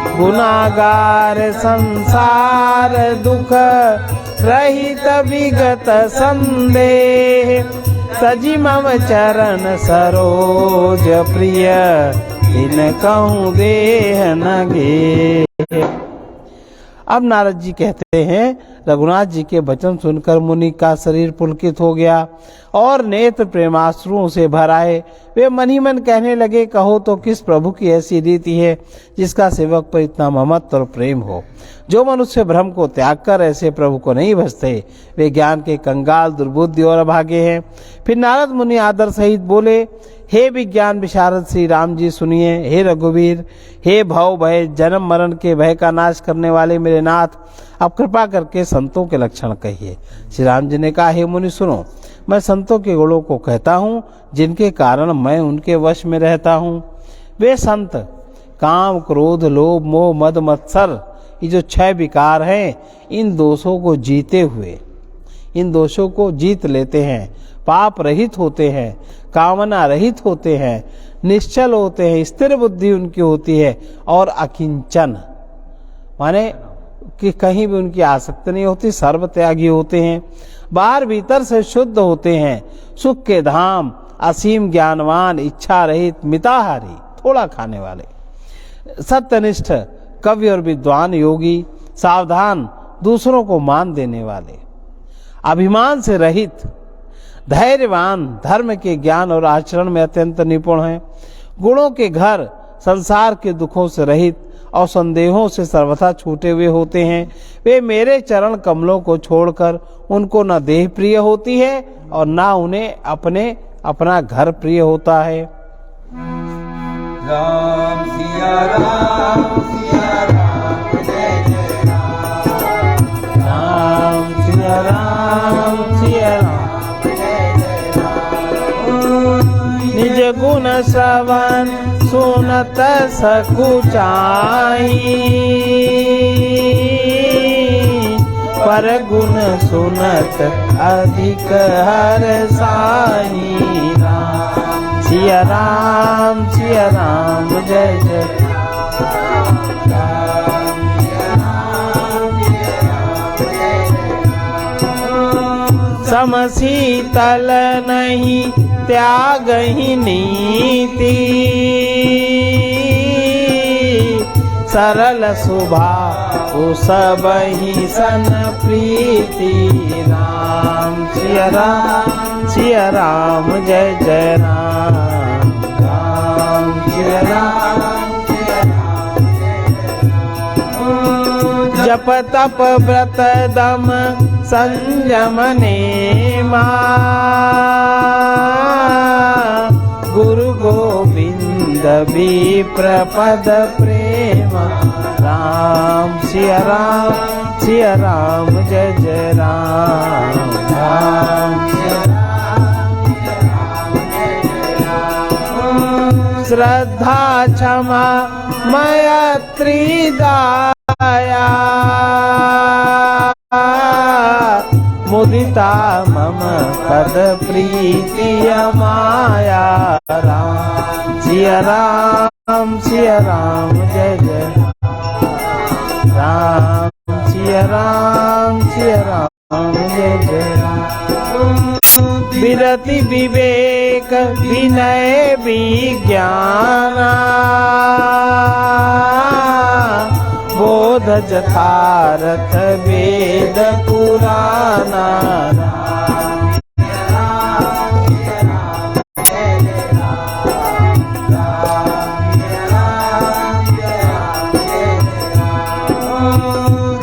गुनागार संसार दुख रहित विगत संदेह। सजी मम चरण सरोज प्रिय, इन कहूँ देह न गे। अब नारद जी कहते हैं, रघुनाथ जी के वचन सुनकर मुनि का शरीर पुलकित हो गया और नेत्र प्रेमाश्रुओं से भर आए। वे मन ही मन कहने लगे, कहो तो किस प्रभु की ऐसी रीति है जिसका सेवक पर इतना ममत्व और प्रेम हो। जो मनुष्य भ्रम को त्याग कर ऐसे प्रभु को नहीं भजते वे ज्ञान के कंगाल, दुर्बुद्धि और अभागे हैं। फिर नारद मुनि आदर सहित बोले, हे विज्ञान विशारद श्री राम जी सुनिए। हे रघुवीर, हे भव भय जन्म मरण के भय का नाश करने वाले मेरे नाथ, अब कृपा करके संतों के लक्षण कहिए। श्री राम जी ने कहा, हे मुनि सुनो, मैं संतों के गुणों को कहता हूँ जिनके कारण मैं उनके वश में रहता हूँ। वे संत काम, क्रोध, लोभ, मोह, मद, मत्सर, ये जो 6 विकार हैं, इन दोषों को जीते हुए, इन दोषों को जीत लेते हैं, पाप रहित होते हैं, कामना रहित होते हैं, निश्चल होते हैं, स्थिर बुद्धि उनकी होती है और अकिंचन माने कि कहीं भी उनकी आसक्ति नहीं होती, सर्वत्यागी होते हैं, बाहर भीतर से शुद्ध होते हैं, सुख के धाम, असीम ज्ञानवान, इच्छा रहित, मिताहारी, थोड़ा खाने वाले, सत्यनिष्ठ, कवि और विद्वान, योगी, सावधान, दूसरों को मान देने वाले, अभिमान से रहित, धैर्यवान, धर्म के ज्ञान और आचरण में अत्यंत निपुण हैं, गुणों के घर, संसार के दुखों से रहित और संदेहों से सर्वथा छूटे हुए होते हैं। वे मेरे चरण कमलों को छोड़कर उनको न देह प्रिय होती है और न उन्हें अपना घर प्रिय होता है। राम सिया राम सिया राम जय जय राम। राम सिया राम सिया राम जय जय राम। निज गुण श्रवण सुनत सकुचाई, पर गुण सुनत अधिक हरसाई। राम सिया राम जय जय राम सिया राम जय जय राम। समशीतल नहीं त्यागहि नीति, सरल स्वभाव सबहि सन प्रीति। राम सिया राम जय जय राम। राम सिया राम जप तप व्रत दम संयम नेमा, गुरु गोविंद विप्र पद प्रेम। राम सिया राम जय जय राम। राम सिया राम जय जय राम। श्रद्धा क्षमा मैत्री दया, मुदिता मम पद प्रीति माया। राम सिया राम जय जय राम। सिया राम जय जय राम। विरति विवेक विनय विज्ञाना, बोध जथारथ वेद पुराना।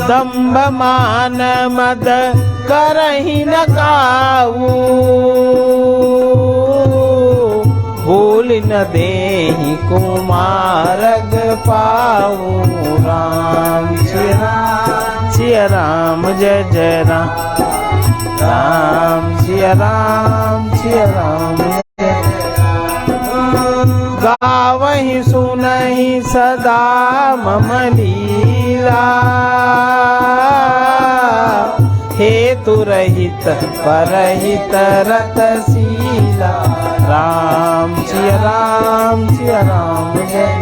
दंभ मान मद करहि न काऊ, भूल न देहि कुमारग पाऊ। राम सिया राम जय जय राम। राम सिया राम गावहि सुनहि सदा मम लीला, हेतु रहित परहित रतशीला। राम सिया राम जय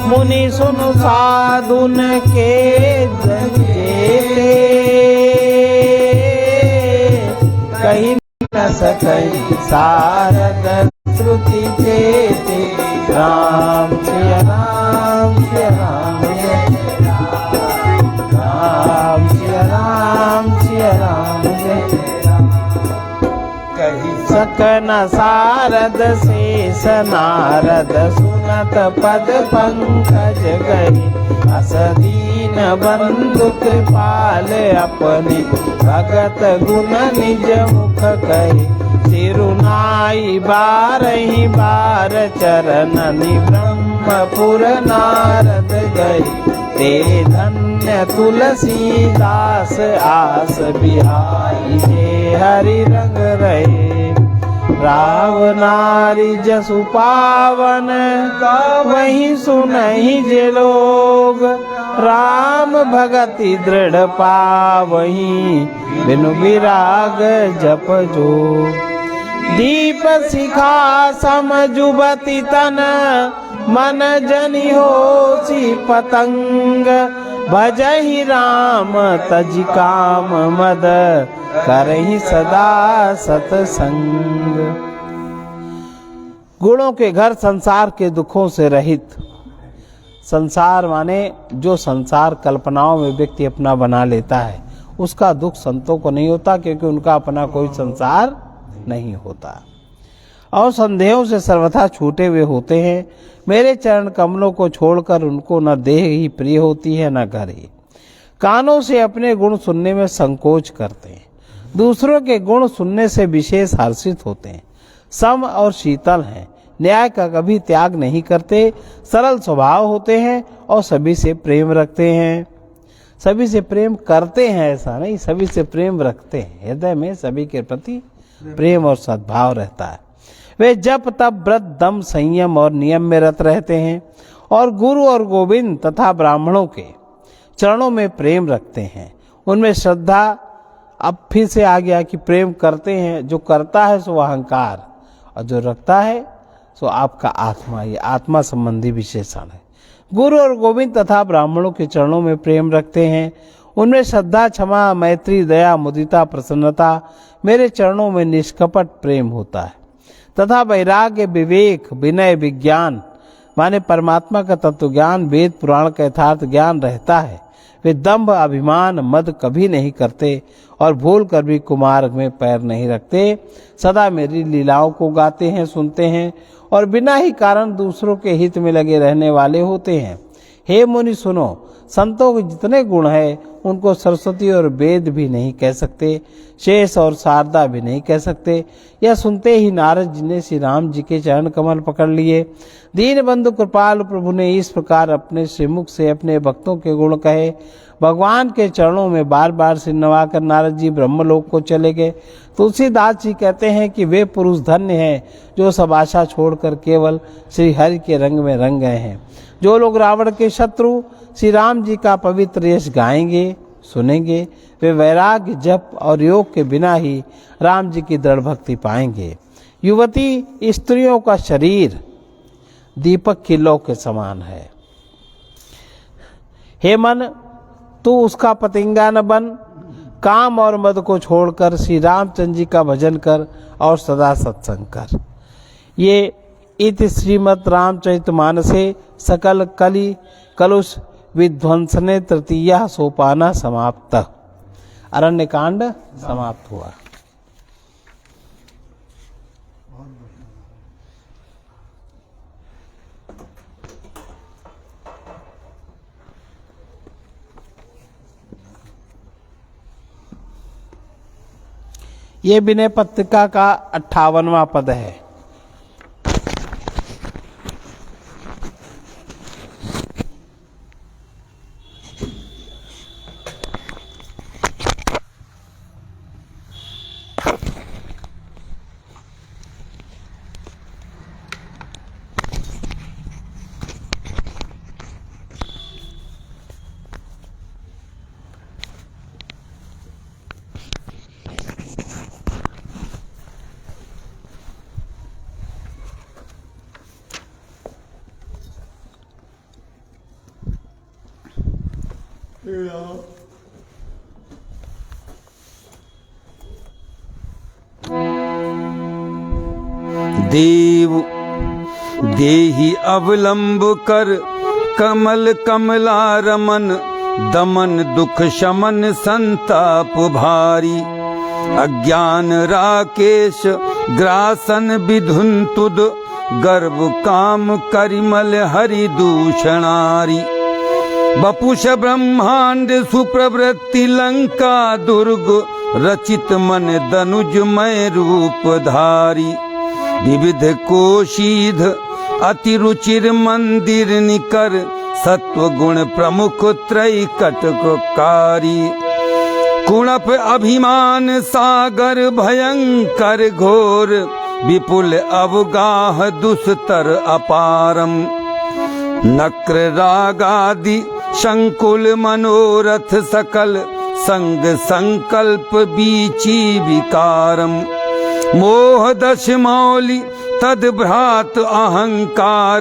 मुनि सुनु साधुन के जगेते, कही न सकई सारद श्रुति जेते। राम सिया राम सिया राम जय जय राम। राम सिया राम सिया राम जय जय राम। कही सकन सारद शेष नारद सुनत पद पंकज गई। अस दीन बंधु कृपाल अपने भगत गुण निज मुख कही। सिरुनाई बारही बार चरणनि ब्रह्मपुर नारद गई। ते धन्य तुलसीदास आस बिहारी जे हरि रंग रहे। राव नारी जसु पावन वही सुनहि जे लोग। राम भगति दृढ़ पावही बिनु विराग जप जोग। दीप शिखा सम जुबति तन मन जनि होसी पतंग। भजहि राम तज काम मद करहि सदा सतसंग। गुणों के घर संसार के दुखों से रहित। संसार माने जो संसार कल्पनाओं में व्यक्ति अपना बना लेता है, उसका दुख संतों को नहीं होता, क्योंकि उनका अपना कोई संसार नहीं होता और संदेहों से सर्वथा छूटे हुए होते हैं। मेरे चरण कमलों को छोड़कर उनको न देह ही प्रिय होती है न घर ही। कानों से अपने गुण सुनने में संकोच करते हैं, दूसरों के गुण सुनने से विशेष हर्षित होते हैं। सम और शीतल हैं, न्याय का कभी त्याग नहीं करते, सरल स्वभाव होते हैं और सभी से प्रेम रखते हैं। सभी से प्रेम करते हैं ऐसा नहीं, सभी से प्रेम रखते हैं। हृदय में सभी के प्रति प्रेम और सद्भाव रहता है। वे जप तप व्रत दम संयम और नियम में रत रहते हैं और गुरु और गोविंद तथा ब्राह्मणों के चरणों में प्रेम रखते हैं। उनमें श्रद्धा, अब फिर से आ गया कि प्रेम करते हैं। जो करता है सो अहंकार और जो रखता है सो आपका आत्मा। ये आत्मा संबंधी विशेषण है। गुरु और गोविंद तथा ब्राह्मणों के चरणों में प्रेम रखते हैं। उनमें श्रद्धा, क्षमा, मैत्री, दया, मुदिता, प्रसन्नता, मेरे चरणों में निष्कपट प्रेम होता है तथा वैराग्य, विवेक, विनय, विज्ञान माने परमात्मा का तत्व ज्ञान, वेद पुराण का यथार्थ ज्ञान रहता है। वे दंभ, अभिमान, मद कभी नहीं करते और भूल कर भी कुमार्ग में पैर नहीं रखते। सदा मेरी लीलाओं को गाते हैं, सुनते हैं और बिना ही कारण दूसरों के हित में लगे रहने वाले होते हैं। हे मुनि सुनो, संतों के जितने गुण हैं उनको सरस्वती और वेद भी नहीं कह सकते, शेष और शारदा भी नहीं कह सकते। यह सुनते ही नारद जी ने श्री राम जी के चरण कमल पकड़ लिए। दीन बंधु कृपाल प्रभु ने इस प्रकार अपने श्रीमुख से अपने भक्तों के गुण कहे। भगवान के चरणों में बार बार सिर नवाकर नारद जी ब्रह्मलोक को चले गए। तुलसीदास जी कहते हैं कि वे पुरुष धन्य हैं जो सब आशा छोड़कर केवल श्री हरि के रंग में रंग गए हैं। जो लोग रावण के शत्रु श्री राम जी का पवित्र यश गाएंगे, सुनेंगे, वे वैराग्य, जप और योग के बिना ही राम जी की दृढ़ भक्ति पाएंगे। युवती स्त्रियों का शरीर दीपक की लौ के समान है। हे मन, तू उसका पतिंगा न बन। काम और मद को छोड़कर श्री रामचंद्र जी का भजन कर और सदा सत्संग कर। ये इति श्रीमद् रामचरितमानसे सकल कलि कलुष विध्वंसने तृतीया सोपाना समाप्त। अरण्य कांड समाप्त हुआ। ये विनय पत्रिका का 58वां पद है। देव देहि अवलंब कर कमल कमला रमन, दमन दुख शमन संताप भारी। अज्ञान राकेश ग्रासन विधुन तुद, गर्व काम करिमल हरि दूषणारी। बपुष ब्रह्मांड सुप्रवृत्ति लंका दुर्ग, रचित मन दनुजमय रूप धारी। विविध कोशीध अति रुचिर मंदिर निकर, सत्व गुण प्रमुख त्रय कटककारी। कुणप अभिमान सागर भयंकर घोर, विपुल अवगाह दुस्तर अपारम। नक्र रागादि संकुल मनोरथ सकल, संग संकल्प बीची विकारम। मोह दश मौलि तद भ्रात अहंकार,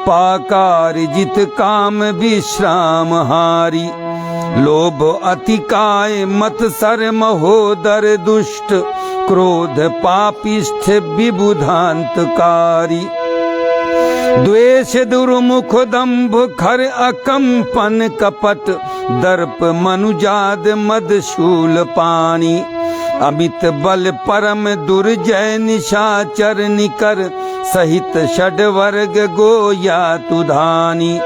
पाकार जित काम विश्राम हारी। लोभ अतिकाय मत सर महोदर दुष्ट, क्रोध पापिष्ठ विबुधांतकारी। द्वेष दुर्मुख दंभ खर अकंपन कपट, दर्प मनुजाद मद शूल पानी। अमित बल परम दुर्जय निशाचर निकर, सहित षड्वर्ग गोया तुधानी।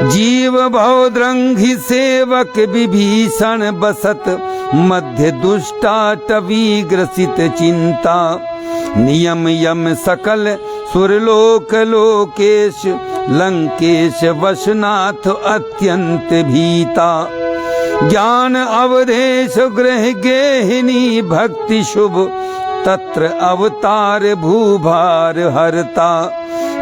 जीव भवद्रंघि सेवक विभीषण बसत, मध्य दुष्टाटवी ग्रसित चिंता। नियम यम सकल सुरलोक लोकेश, लंकेश वशनाथ अत्यंत भीता। ज्ञान अवधेश गृह गेहिनी भक्ति शुभ, तत्र अवतार भूभार हरता।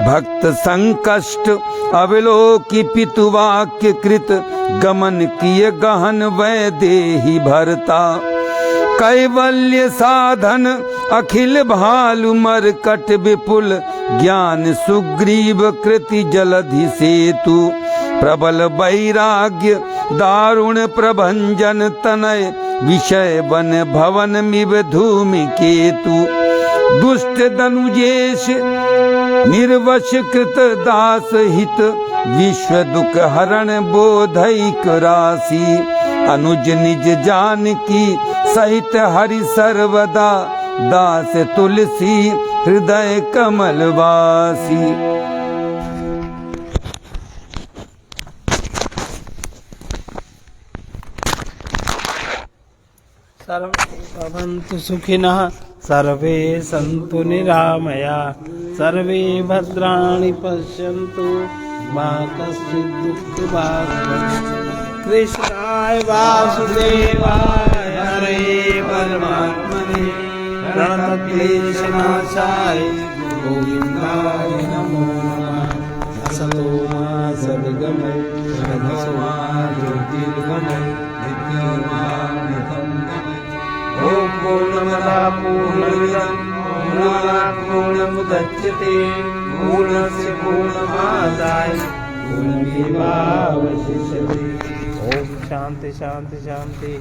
भक्त संकष्ट अवलोकि पितुवाक्य कृत, गमन किय गहन वैदेही भरता। कैवल्य साधन अखिल भालु मरकट विपुल, ज्ञान सुग्रीव कृति जलधि सेतु। प्रबल वैराग्य दारुण प्रभंजन तनय, विषय वन भवन मिव धूमि केतु। दुष्ट दनुजेश निर्वश कृत दास हित, विश्व दुख हरण बोधैक राशि। अनुज निज जानकी सहित हरि सर्वदा, दास तुलसी हृदय कमलवासी। सर्वे भवन्तु सुखिनः, सर्वे सन्तु निरामया, सर्वे भद्राणि पश्यन्तु, मा कश्चित् दुःखभाग् भवेत्। कृष्णाय वासुदेवाय हरे परमात्मने, प्रणतक्लेशनाशाय गोविन्दाय नमो नमः। असतो मा सद्गमय, तमसो मा ज्योतिर्गमय, ओम पूर्णमदा पूर्णमिदं पूर्णात् पूर्णमुदच्यते, पूर्णस्य पूर्णमादाय पूर्णमेवावशिष्यते। ओम शांति शांति शांति।